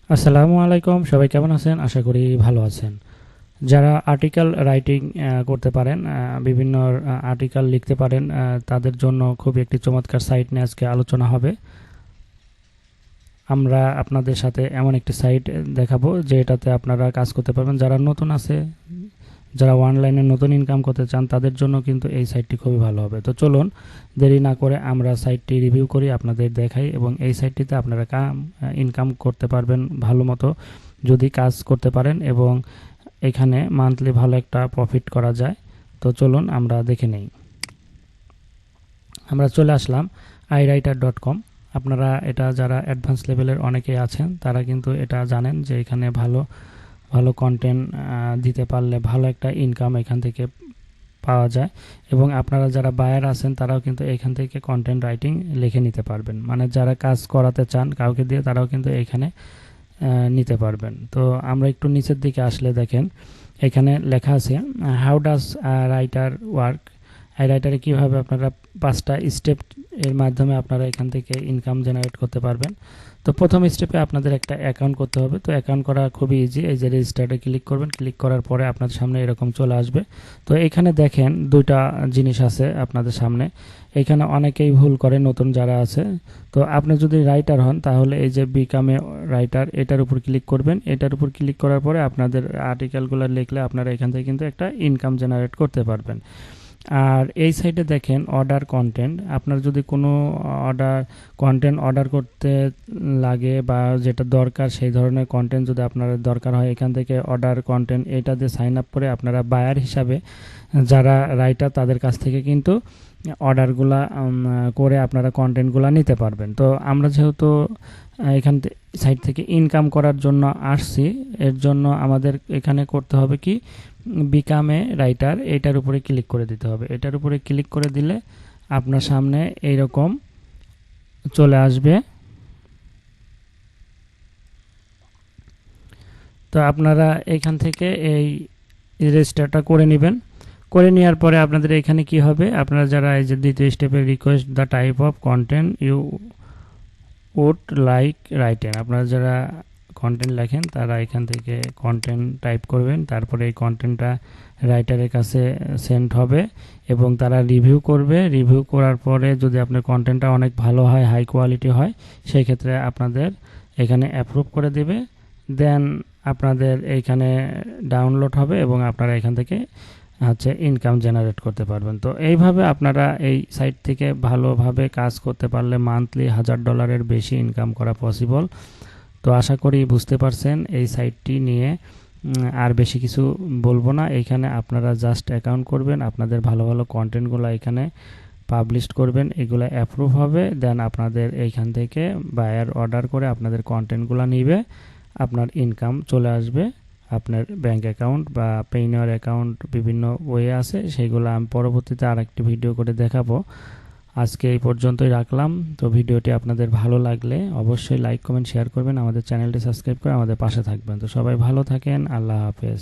আসসালামু আলাইকুম, সবাই কেমন আছেন? আশা করি ভালো আছেন। যারা আর্টিকেল রাইটিং করতে পারেন, বিভিন্ন আর্টিকেল লিখতে পারেন, তাদের জন্য খুব একটি চমৎকার সাইট নিয়ে আজকে আলোচনা হবে। আমরা আপনাদের সাথে এমন একটি সাইট দেখাবো যে এটাতে আপনারা কাজ করতে পারবেন। যারা নতুন আছে, যারা অনলাইনে নতুন ইনকাম করতে চান, তাদের জন্য কিন্তু এই সাইটটি খুবই ভালো হবে। তো চলুন দেরি না করে আমরা সাইটটি রিভিউ করি, আপনাদের দেখাই, এবং এই সাইটটিতে আপনারা ইনকাম করতে পারবেন ভালো মতো যদি কাজ করতে পারেন, এবং এখানে মান্থলি ভালো একটা প্রফিট করা যায়। তো চলুন আমরা দেখে নেই। আমরা চলে আসলাম iwriter.com। আপনারা এটা যারা অ্যাডভান্স লেভেলের অনেকেই আছেন, তারা কিন্তু এটা জানেন যে এখানে ভালো ভালো কন্টেন্ট দিতে পারলে ভালো একটা ইনকাম এখান থেকে পাওয়া যায়। এবং আপনারা যারা বায়ার আছেন, তারাও কিন্তু এখান থেকে কন্টেন্ট রাইটিং লিখে নিতে পারবেন। মানে যারা কাজ করাতে চান কাউকে দিয়ে, তারাও কিন্তু এখানে নিতে পারবেন। তো আমরা একটু নিচের দিকে আসলে দেখেন এখানে লেখা আছে হাউ ডাজ রাইটার ওয়ার্ক। এই রাইটারে কীভাবে আপনারা 5টা স্টেপ এর মাধ্যমে আপনারা এখান থেকে ইনকাম জেনারেট করতে পারবেন। তো প্রথম স্টেপে আপনাদের একটা অ্যাকাউন্ট করতে হবে। তো অ্যাকাউন্ট করা খুবই ইজি। এই যে রেজিস্টারে ক্লিক করবেন, ক্লিক করার পরে আপনার সামনে এরকম চলে আসবে। তো এখানে দেখেন দুইটা জিনিস আছে আপনাদের সামনে। এখানে অনেকেই ভুল করে, নতুন যারা আছে। তো আপনি যদি রাইটার হন, তাহলে এই যে বিকামে রাইটার, এটার উপর ক্লিক করবেন। এটার উপর ক্লিক করার পরে আপনাদের আর্টিকেলগুলো লিখলে আপনারা এখান থেকে কিন্তু একটা ইনকাম জেনারেট করতে পারবেন। আর এই সাইডে দেখেন অর্ডার কন্টেন্ট। আপনার যদি কোনো কন্টেন্ট অর্ডার করতে লাগে বা যেটা দরকার, সেই ধরনের কন্টেন্ট যদি আপনার দরকার হয়, এখান থেকে অর্ডার কন্টেন্ট এটা দিয়ে সাইন আপ করে আপনারা বায়ার হিসাবে যারা রাইটার, তাদের কাছ থেকে কিন্তু অর্ডারগুলা করে আপনারা কন্টেন্টগুলো নিতে পারবেন। তো আমরা যেহেতু এখান সাইট থেকে ইনকাম করার জন্য আসছি, এর জন্য আমাদের এখানে করতে হবে কি, বিকামে রাইটার, এটার উপরে ক্লিক করে দিতে হবে। এটার উপরে ক্লিক করে দিলে আপনার সামনে এইরকম চলে আসবে। তো আপনারা এখান থেকে এই রেজিস্টারটা করে নেবেন। করে নেওয়ার পরে আপনাদের এখানে কি হবে, আপনারা যারা এই যে দ্বিতীয় স্টেপে request the type of content you would like written, আপনারা যারা কন্টেন্ট লেখেন তারা এখান থেকে কন্টেন্ট টাইপ করবেন। তারপরে এই কন্টেন্টটা রাইটারের কাছে সেন্ড হবে এবং তারা রিভিউ করবে। রিভিউ করার পরে যদি আপনার কন্টেন্টটা অনেক ভালো হয়, হাই কোয়ালিটি হয়, সেই ক্ষেত্রে আপনাদের এখানে অ্যাপ্রুভ করে দেবে। দেন আপনাদের এইখানে ডাউনলোড হবে এবং আপনারা এখান থেকে ইনকাম জেনারেট করতে পারবেন। তো এইভাবে আপনারা এই সাইট থেকে ভালোভাবে কাজ করতে পারলে মান্থলি $1000 বেশি ইনকাম করা পসিবল। তো আশা করি বুঝতে পারছেন এই সাইটটি নিয়ে। আর বেশি কিছু বলবো না। এখানে আপনারা জাস্ট অ্যাকাউন্ট করবেন, আপনাদের ভালো ভালো কন্টেন্টগুলো এখানে পাবলিশ করবেন, এগুলো অ্যাপ্রুভ হবে। দেন আপনাদের এইখান থেকে বায়ার অর্ডার করে আপনাদের কন্টেন্টগুলো নিবে, আপনার ইনকাম চলে আসবে আপনার ব্যাঙ্ক অ্যাকাউন্ট বা পেইনার অ্যাকাউন্ট। বিভিন্ন ওয়ে আছে, সেইগুলো আমি পরবর্তীতে আরেকটি ভিডিও করে দেখাবো। আজকে এই পর্যন্তই রাখলাম। তো ভিডিওটি আপনাদের ভালো লাগলে অবশ্যই লাইক, কমেন্ট, শেয়ার করবেন। আমাদের চ্যানেলটি সাবস্ক্রাইব করে আমাদের পাশে থাকবেন। তো সবাই ভালো থাকেন। আল্লাহ হাফেজ।